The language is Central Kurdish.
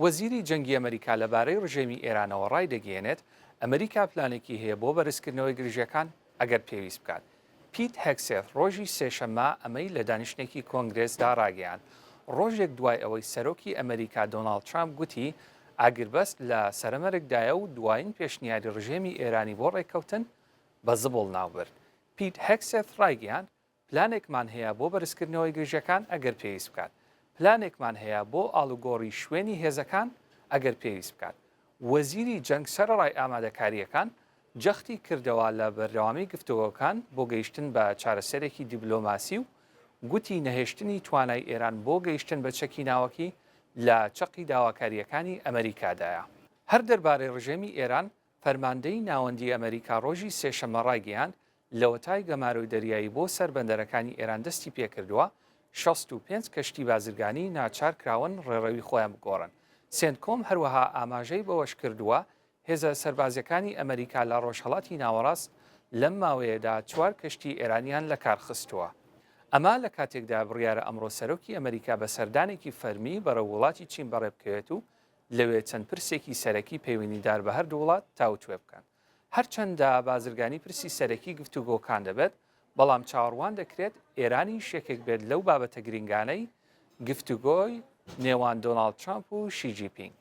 وەزیری جەنگی ئەمریکا لەبارەی ڕژێمی ئێرانەوە ڕای دەگەێنێت ئەمریکا پلانێکی هەیە بۆ بەرزکردنەوەی گرژەکان ئەگەر پێویست بکات. پیت هێکسێت ڕۆژی سێشەممە ئەمەی لە دانیشتێکی کۆنگرێسدا ڕاگەیاند. ڕۆژێک دوای ئەوەی سەرۆکی ئەمریکا دۆناڵد ترامپ گوتی ئاگربەست لە سەرەمەرگدایە و دوایین پێشنیاری ڕژێمی ئێرانی بۆ ڕێککەوتن بە زبڵ ناوبرد. پیت هێکسێت ڕایگەیاند پلانێکمان هەیە بۆ بەرزکردنەوەی گرژەکان ئەگەر پێویست بکات. پلانێکمان هەیە بۆ ئاڵوگۆڕی شوێنی هێزەکان ئەگەر پێویست بکات. وەزیری جەنگ سەرەڕای ئامادەکاریەکان جەختی کردەوە لە بەردەوامی گفتوگۆکان بۆ گەیشتن بە چارەسەرێکی دیبلۆماسی و گوتی نەهێشتنی توانای ئێران بۆ گەیشتن بە چەکی ناوەکی لە چەقی داواکاریەکانی ئەمریکادایە. هەر دەربارەی ڕژێمی ئێران فەرماندەی ناوەندی ئەمریکا ڕۆژی سێشەممە ڕایگەیاند لەوەتای گەماروی دەریایی بۆ سەربەندەرەکانی ئێران دەستی پێکردووە 65 کەشتی بازرگانی ناچار کراون ڕێڕەوی خۆیان بگۆڕن. سێنتکۆم هەروەها ئاماژەی بەوەش کردووە هێزە سەربازیەکانی ئەمریکا لە ڕۆژهەڵاتی ناوەڕاست لەم ماوەیەدا 4 کەشتی ئێرانیان لە کار خستووە. ئەمە لە کاتێکدا بڕیارە ئەمڕۆ سەرۆکی ئەمریکا بە سەردانێکی فەرمی بەرەو وڵاتی چین بەڕێبکەوێت و لەوێ چەند پرسێکی سەرەکی پەیوەندیدار بە هەردوو وڵات تاوتوێ بکەن. هەرچەندە بازرگانی پرسی سەرەکی گفتوگۆکان دەبێت، بەڵام چاوەڕوان دەکرێت ئێرانی شێکێک بێت لەو بابەتە گرنگانەی گفتوگۆی نێوان دۆناڵد ترامپ و شی جی پینگ.